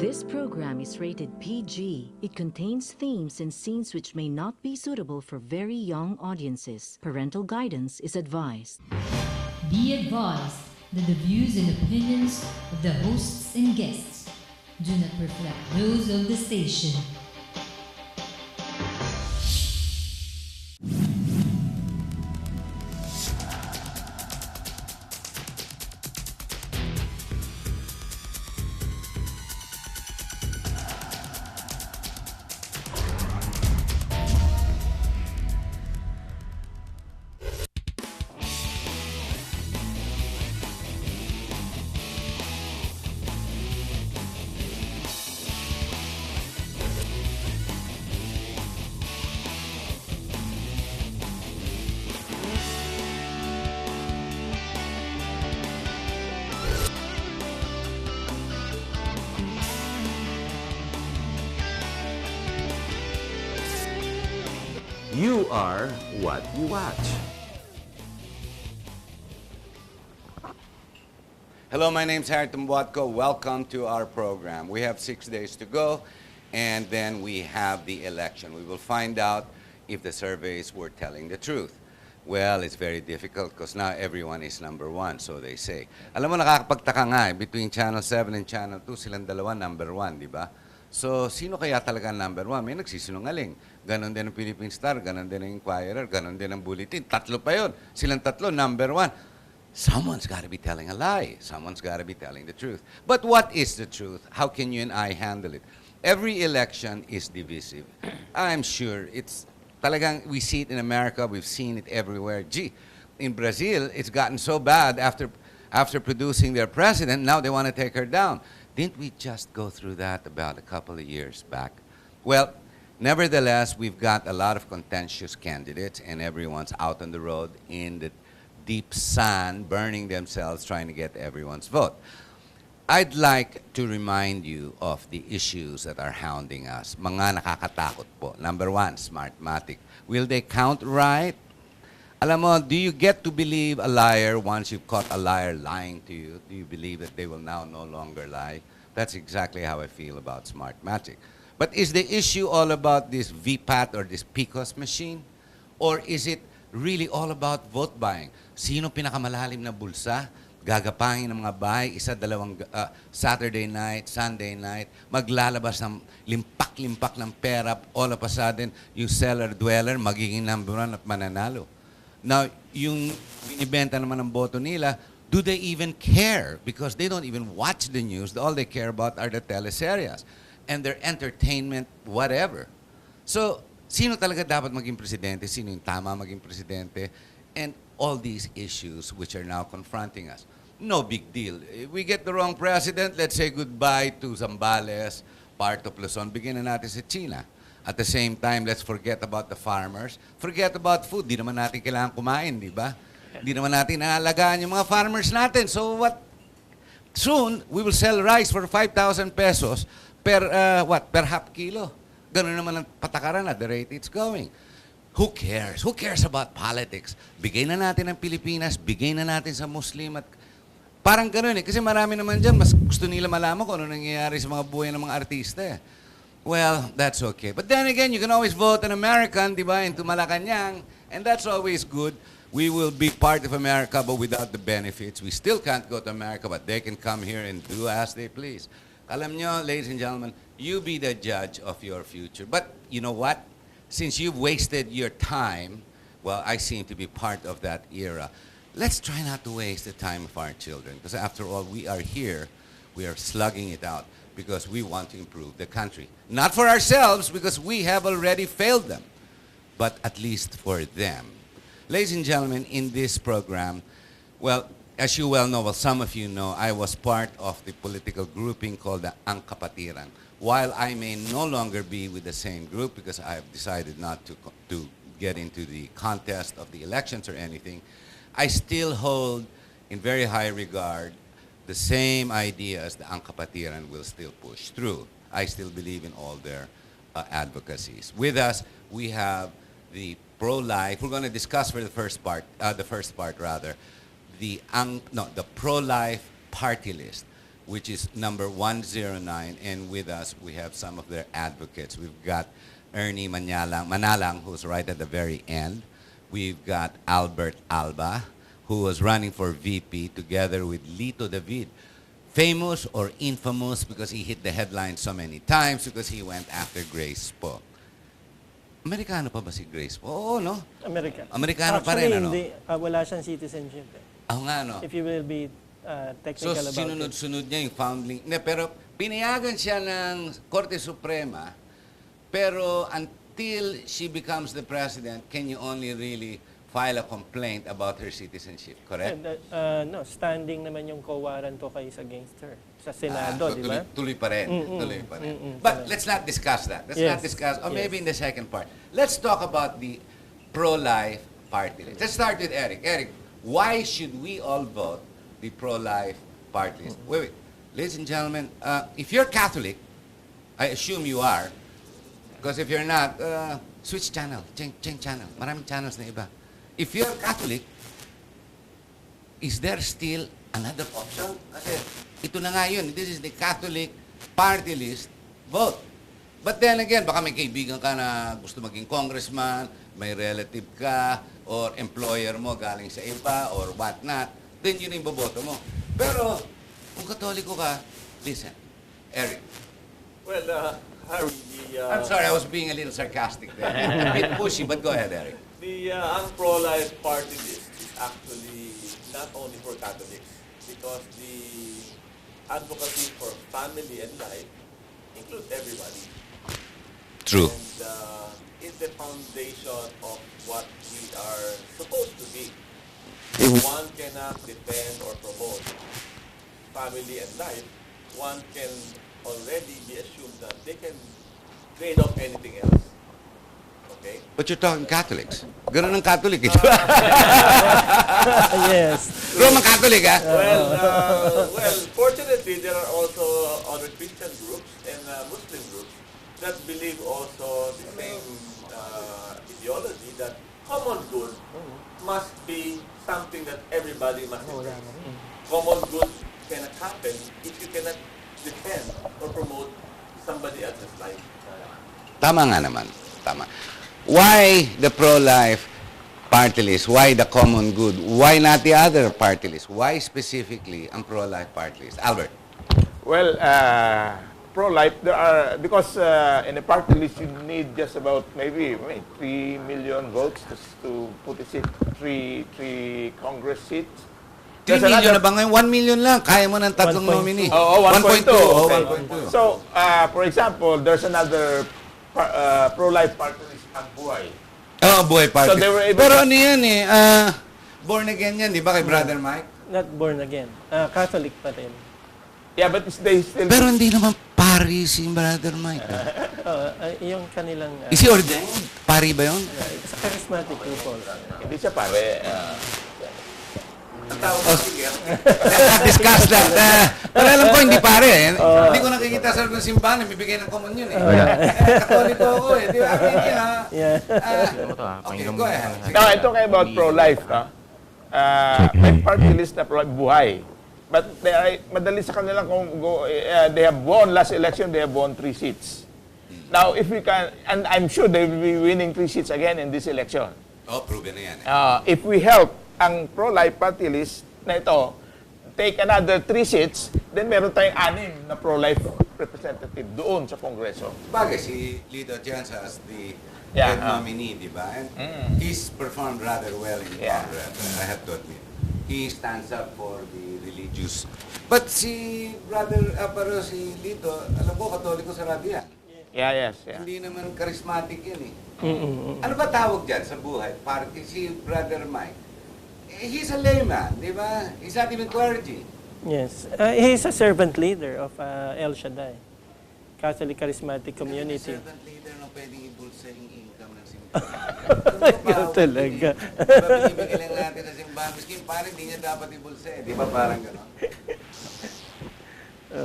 This program is rated PG. It contains themes and scenes which may not be suitable for very young audiences. Parental guidance is advised. Be advised that the views and opinions of the hosts and guests do not reflect those of the station. You are what you watch. Hello, my name's Harrington Watko. Welcome to our program. We have 6 days to go, and then we have the election. We will find out if the surveys were telling the truth. Well, it's very difficult because now everyone is number one, so they say. Alam mo, nakakapagtaka nga between Channel 7 and Channel 2, silang dalawa number one, di ba? So, sino kaya talaga number one? May nagsisinungaling. Ganon din ang Philippine Star, ganon din ang Inquirer, ganon din ang Bulletin. Tatlo pa yun. Silang tatlo, number one. Someone's got to be telling a lie. Someone's got to be telling the truth. But what is the truth? How can you and I handle it? Every election is divisive. I'm sure it's talagang, we see it in America, we've seen it everywhere. Gee, in Brazil, it's gotten so bad after producing their president, now they want to take her down. Didn't we just go through that about a couple of years back? Well, nevertheless, we've got a lot of contentious candidates, and everyone's out on the road in the deep sun, burning themselves, trying to get everyone's vote. I'd like to remind you of the issues that are hounding us. Mga nakakatakot po. Number one, Smartmatic. Will they count right? Alam mo, do you get to believe a liar once you've caught a liar lying to you? Do you believe that they will now no longer lie? That's exactly how I feel about Smartmatic. But is the issue all about this VPAT or this PCOS machine? Or is it really all about vote buying? Sino pinakamalalim na bulsa? Gagapangin ng mga bahay, dalawang Saturday night, Sunday night, maglalabas ng limpak-limpak ng pera, all of a sudden, yung seller-dweller, magiging number one at mananalo. Now, yung binibenta naman ng boto nila, do they even care? Because they don't even watch the news. All they care about are the teleseries and their entertainment, whatever. So, sino talaga dapat maging presidente? Sino yung tama maging presidente? And all these issues which are now confronting us. No big deal. If we get the wrong president, let's say goodbye to Zambales, part of Luzon. Bigyan na natin sa China. At the same time, let's forget about the farmers. Forget about food. Di naman natin kailangan kumain, di ba? Di naman natin naalagaan yung mga farmers natin. So what? Soon, we will sell rice for 5,000 pesos per half kilo. Ganun naman ang patakaran at the rate it's going. Who cares? Who cares about politics? Bigay na natin ang Pilipinas, bigay na natin sa Muslim at parang ganun eh. Kasi marami naman dyan, mas gusto nila malaman kung ano nangyayari sa mga buhay ng mga artista eh. Well, that's okay. But then again, you can always vote an American, di ba, into Malacanang, and that's always good. We will be part of America, but without the benefits. We still can't go to America, but they can come here and do as they please. Alam nyo, ladies and gentlemen, you be the judge of your future. But you know what? Since you've wasted your time, well, I seem to be part of that era. Let's try not to waste the time of our children, because after all, we are here, we are slugging it out, because we want to improve the country. Not for ourselves, because we have already failed them, but at least for them. Ladies and gentlemen, in this program, well, as you well know, well, some of you know, I was part of the political grouping called the Ang Kapatiran. While I may no longer be with the same group, because I have decided not to get into the contest of the elections or anything, I still hold in very high regard the same ideas the Ang Kapatiran will still push through. I still believe in all their advocacies. With us, we have the Prolife. We're going to discuss for the first part, the Prolife Partylist. which is number 109. And with us, we have some of their advocates. We've got Ernie Manalang, who's right at the very end. We've got Albert Alba, who was running for VP together with Lito David. Famous or infamous because he hit the headlines so many times because he went after Grace po. Amerikano pa ba si Grace po? Oo, no? Amerikano pa rin, ano? Actually, hindi. Wala siyang citizenship. Oo nga, no? If you will be So, technical about it. sinunod-sunod niya yung founding. Pero pinayagan siya ng Korte Suprema, pero until she becomes the president, can you only really file a complaint about her citizenship, correct? No, standing naman yung co-warrant ko kayo against her. Sa Senado, So di ba? tuloy pa rin. Tuloy pa rin. But let's not discuss that. Let's not Yes. discuss, or Yes. maybe in the second part. Let's talk about the pro-life party list. Let's start with Eric. Eric, why should we all vote the pro-life party list? Wait. Ladies and gentlemen, if you're Catholic, I assume you are, because if you're not, switch channel, change channel. Maraming channels na iba. If you're Catholic, is there still another option? Kasi ito na nga yun. This is the Catholic party list vote. But then again, baka may kaibigan ka na gusto maging congressman, may relative ka, or employer mo galing sa iba, or what not, then yun yung boboto mo. Pero, kung Katoliko ka, listen, Eric. Well, Harry, I'm sorry, I was being a little sarcastic there. A bit pushy, but go ahead, Eric. the pro-life party list is actually not only for Catholics, because the advocacy for family and life includes everybody. True. And it's the foundation of what we are supposed to be. If one cannot defend or promote family and life, one can already be assumed that they can trade off anything else. Okay? But you're talking Catholics. Ganun ang Catholic. Yes. Roman Catholic, ha? Well, fortunately, there are also other Christian groups and Muslim groups that believe also the same ideology that common good must be something that everybody must embrace. Common good cannot happen if you cannot defend or promote somebody else's life. Tama nga naman. Tama. Why the pro-life party list? Why the common good? Why not the other party list? Why specifically ang pro-life party list? Albert? Well, pro-life, there are, because in a party list you need just about maybe 3 million votes to put a seat, three Congress seats. 3 million na ba ngayon? 1 million lang. Kaya mo ng tatlong 1.2. nominee. Oh, 1.2. Oh, Okay. 1.2. So, for example, there's another pro-life party list, ang Buhay. Oh, buhay party. So they were able Pero to- ano yan eh, born again yan, di ba kay Brother Mike? Not born again. Catholic pa rin. Yeah, but they still... Pero hindi naman pari si Brother Mike. Yung kanilang... Is he ordained? Pari ba yun? sa charismatic people. Hindi siya pare. Discuss that. Pero alam ko, hindi pare eh. Hindi ko nakikita sa ng simbahan, bibigay ng common yun eh. Katoliko ako eh. Di ba? Yeah. Okay, go ahead. Now, ito kayo about pro-life, no? May party list na pro-life, Buhay. But madali sa kanila kung they have won last election, they have won 3 seats. Now, if we can, and I'm sure they will be winning 3 seats again in this election. Oh, proven na yan eh. If we help ang pro-life party list na ito, take another 3 seats, then meron tayong 6 na pro-life representative doon sa Kongreso. Bagay, si Lito Atienza as the Yeah, head nominee, di ba? And he's performed rather well in Yeah. Congress, I have to admit. He stands up for the religious. But si Brother, pero si Lito, alam ko, Katoliko sa radyo yan. Yeah. Hindi naman charismatic yan eh. Ano ba tawag dyan sa buhay? Party si Brother Mike. He's a layman, di ba? He's not even clergy. Yes. He's a servant leader of El Shaddai. Catholic Charismatic Community. Servant leader na pwedeng ibulsa yung income ng simbahan. Ikaw talaga. Ibigay lang natin sa simbahan. Miski yung parang hindi niya dapat ibulsa eh. Di ba parang gano'n?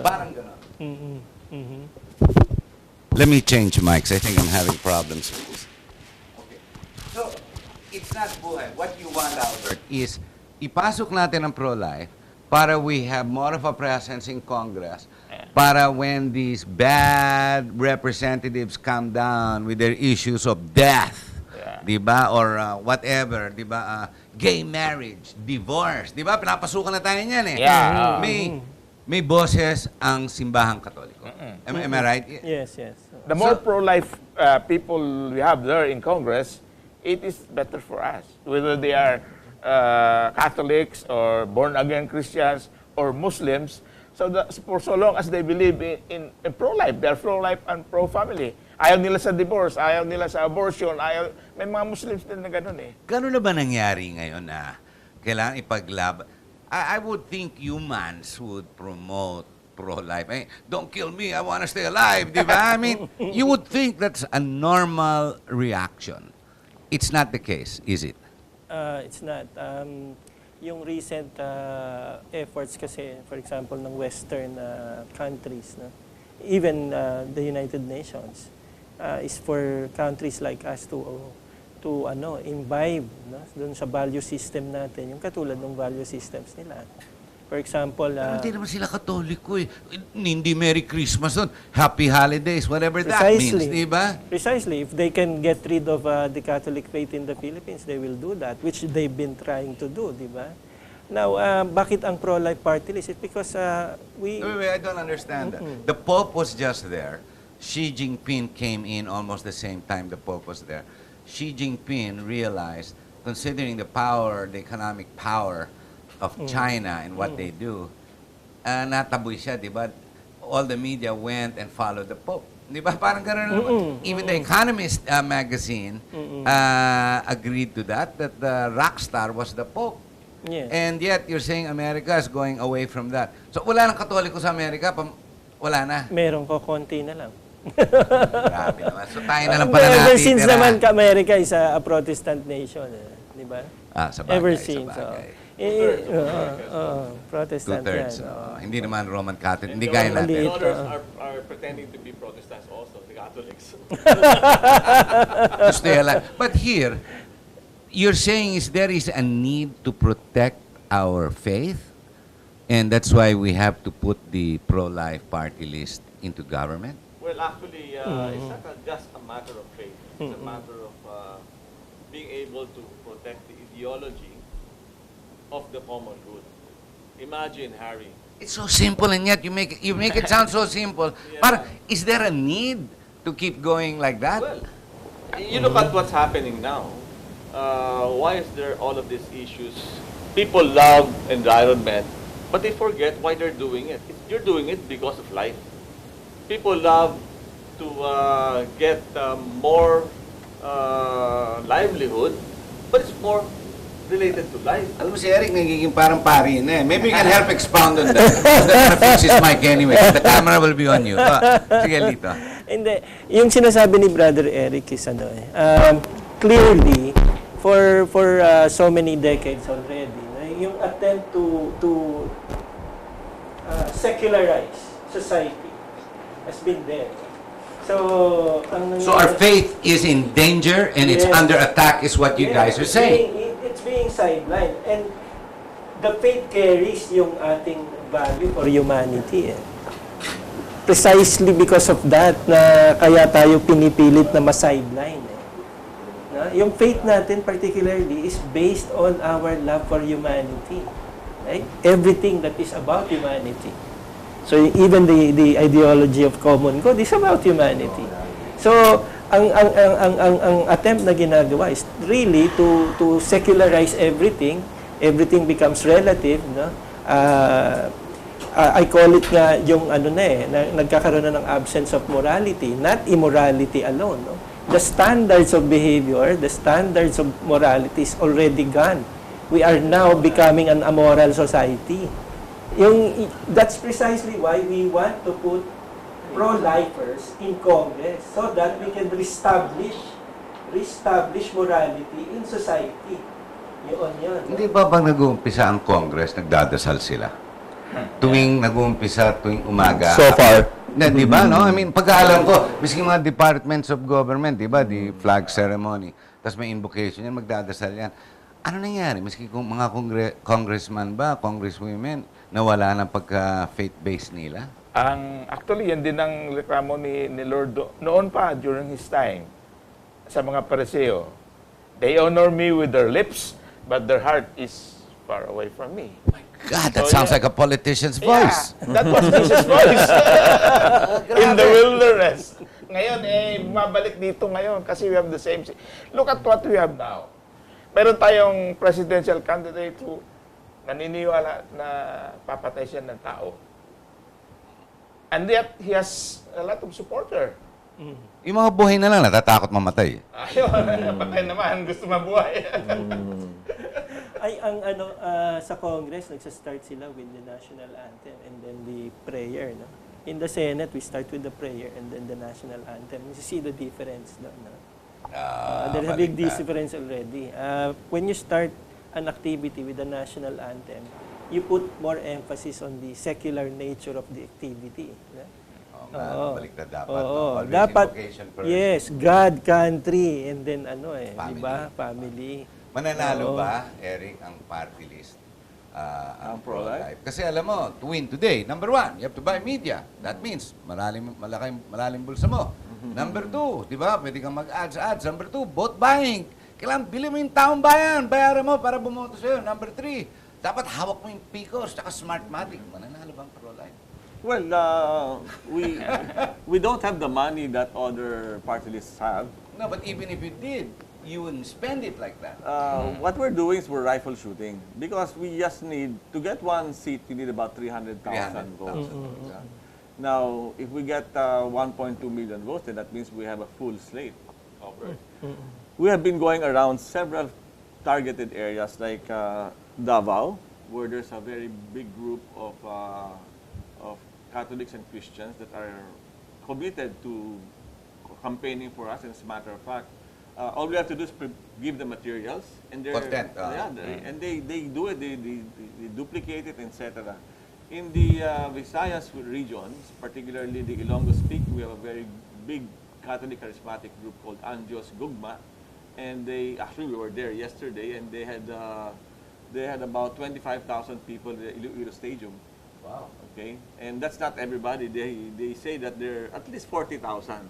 Parang gano'n. Let me change mics. I think I'm having problems with this. Okay. So, it's not buhay. What you want, Albert, is ipasok natin ang pro-life para we have more of a presence in Congress, para when these bad representatives come down with their issues of death, di ba, or whatever, di ba, gay marriage, divorce, di ba, pinapasukan na tayo niyan eh. Yeah. May boses ang simbahang Katoliko. Am I right? Yes, yes. The more pro-life people we have there in Congress, it is better for us. Whether they are Catholics or born-again Christians or Muslims, for so long as they believe in pro-life, they are pro-life and pro-family. Ayaw nila sa divorce, ayaw nila sa abortion, may mga Muslims din na gano'n eh. Gano'n na ba nangyari ngayon na kailangan ipaglaban? I would think humans would promote pro-life. Don't kill me, I want to stay alive, di ba? I mean, you would think that's a normal reaction. It's not the case, is it? It's not. Yung recent efforts kasi, for example, ng Western countries, no? Even the United Nations, is for countries like us to imbibe, no? Doon sa value system natin, yung katulad ng value systems nila. For example, Pero hindi naman sila Katoliko eh. Hindi Merry Christmas doon. Happy Holidays, whatever that means, di ba? Precisely. If they can get rid of the Catholic faith in the Philippines, they will do that, which they've been trying to do, di ba? Now, bakit ang pro-life party list? It's because Wait, I don't understand that. The Pope was just there. Xi Jinping came in almost the same time the Pope was there. Xi Jinping realized, considering the power, the economic power of China and what they do, nataboy siya, di ba? All the media went and followed the Pope. Di ba? Parang gano'n naman. Even the Economist magazine agreed to that the rock star was the Pope. Yes. And yet, you're saying America is going away from that. So, wala nang Katoliko sa Amerika? Wala na? Meron ko konti na lang. Grabe naman. So, tayo na lang pala natin. Ever since naman America is a Protestant nation, di ba? Sa bagay, Ever since. sa bagay. Protestant Two-thirds. yan. Hindi naman Roman Catholic. And Hindi the gaya others natin. are pretending to be Protestants also, the Catholics. To stay alive. But here, you're saying there is a need to protect our faith, and that's why we have to put the pro-life party list into government? Well, actually, it's not just a matter of faith. It's a matter of being able to protect the ideology of the common good. Imagine, Harry. It's so simple, and yet you make it sound so simple. Yeah. Parang, is there a need to keep going like that? Well, you look at what's happening now. Why is there all of these issues? People love environment, but they forget why they're doing it. You're doing it because of life. People love to get more livelihood, but it's more related to life. Alam mo si Eric, nagiging parang pari na eh. Maybe you can help expound on that. I'm gonna fix his mic anyway. The camera will be on you. Sige, Lito. Hindi. Yung sinasabi ni Brother Eric is clearly, for so many decades already, yung attempt to secularize society has been there. So, So our faith is in danger and it's Yes. under attack is what you guys are saying. It's being sidelined. And the faith carries yung ating value for humanity. Precisely because of that, na kaya tayo pinipilit na ma-sideline. Yung faith natin particularly is based on our love for humanity. Right? Everything that is about humanity. So even the ideology of common good is about humanity. So ang attempt na ginagawa is really to secularize everything. Everything becomes relative, no? I call it nga yung nagkakaroon na ng absence of morality, not immorality alone, no? The standards of behavior, the standards of morality is already gone. We are now becoming an amoral society. That's precisely why we want to put pro-lifers in Congress so that we can reestablish morality in society. Yun. Hindi ba bang nag-uumpisa ang Congress, nagdadasal sila? Tuwing nag-uumpisa, tuwing umaga. So far. Di ba, no? I mean, pagkaalam ko, miski mga departments of government, di ba, the flag ceremony, tapos may invocation yan, magdadasal yan. Ano nangyari? Miski kung mga congressman ba, congresswomen, na wala ng pagka-faith-based nila? Actually, yan din ang reklamo ni Lord noon pa, during his time, sa mga Pariseo. They honor me with their lips, but their heart is far away from me. God, that sounds like a politician's voice. Yeah, that was Jesus' voice. In the wilderness. Ngayon, mabalik dito ngayon kasi we have the same. Look at what we have now. Meron tayong presidential candidate who naniniwala na papatay siya ng tao. And yet, he has a lot of supporter. Yung mga buhay na lang, natatakot mamatay. Ayun, patay naman, gusto mabuhay. Ay, ang sa Congress, nagsa-start sila with the national anthem and then the prayer, no? In the Senate, we start with the prayer and then the national anthem. You see the difference, no? There's a big difference already. When you start an activity with the national anthem, you put more emphasis on the secular nature of the activity. No? Baliktad dapat. Oo, Always dapat, invocation first. yes, God, country, and then Family. di ba? Family. Mananalo ba, Eric, ang party list? Ang Prolife? Prolife? Kasi alam mo, to win today, number one, you have to buy media. That means, malalim bulsa mo. Number two, di ba, pwede kang mag-ads. Number two, vote buying. Kailangan bili mo yung taong bayan, bayaran mo para bumoto sa'yo. Number three, dapat hawak mo yung Picos, tsaka Smartmatic. Mananalo ba ang Prolife? Well, we don't have the money that other party lists have. No, but even if you did, you wouldn't spend it like that. What we're doing is we're rifle shooting because we just need to get one seat. You need about 300,000 votes. Yeah. Now, if we get 1.2 million votes, then that means we have a full slate covered. We have been going around several targeted areas like Davao, where there's a very big group of Catholics and Christians that are committed to campaigning for us. And as a matter of fact, all we have to do is give the materials and they're Content, and they do it, they duplicate it, etc. In the Visayas regions, particularly the Ilonggo Speak, we have a very big Catholic charismatic group called Anjos Gugma, and they actually we were there yesterday, and they had about 25,000 people at the Iloilo Stadium. Wow. Okay, and that's not everybody. They say that there are at least 40,000.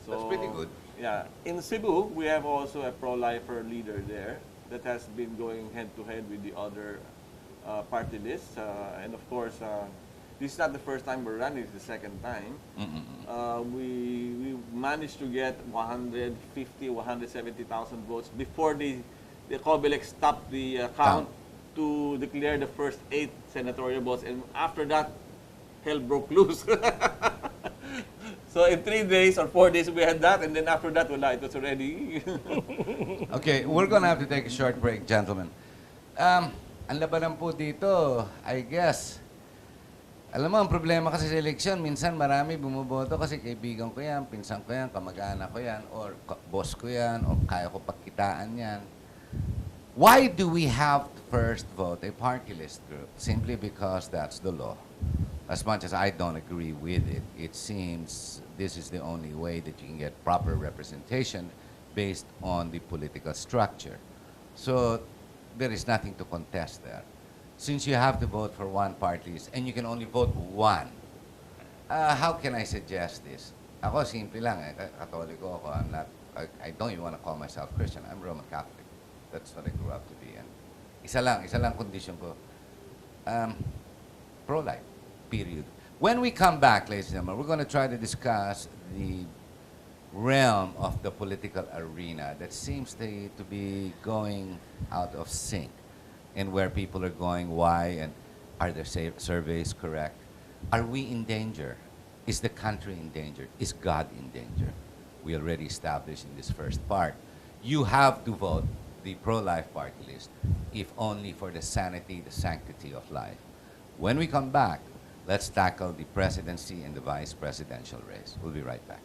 So That's pretty good. Yeah, in Cebu we have also a pro-lifer leader there that has been going head to head with the other party lists, and of course this is not the first time we're running; it's the second time. We managed to get 150, 170,000 votes before the COBELEC stopped the count to declare the first 8 senatorial votes, and after that, hell broke loose. So in 3 days or 4 days we had that, and then after that, wala, it was already. Okay, we're gonna have to take a short break, gentlemen. Ang labanan po dito, I guess, alam mo, ang problema kasi sa eleksyon, minsan marami bumuboto kasi kaibigan ko yan, pinsan ko yan, kamag-anak ko yan, or boss ko yan, or kaya ko pagkitaan yan. Why do we have to first vote a party list group? Simply because that's the law. As much as I don't agree with it, it seems this is the only way that you can get proper representation based on the political structure. So there is nothing to contest there. Since you have to vote for one party list and you can only vote one, how can I suggest this? Ako, simple lang. Katoliko ako. I don't even want to call myself Christian. I'm Roman Catholic. That's what I grew up to be. And isa lang condition ko. Pro-life. Period. When we come back, ladies and gentlemen, we're going to try to discuss the realm of the political arena that seems to be going out of sync, and where people are going, why, and are their surveys correct? Are we in danger? Is the country in danger? Is God in danger? We already established in this first part. You have to vote the pro-life party list, if only for the sanity, the sanctity of life. When we come back, let's tackle the presidency and the vice presidential race. We'll be right back.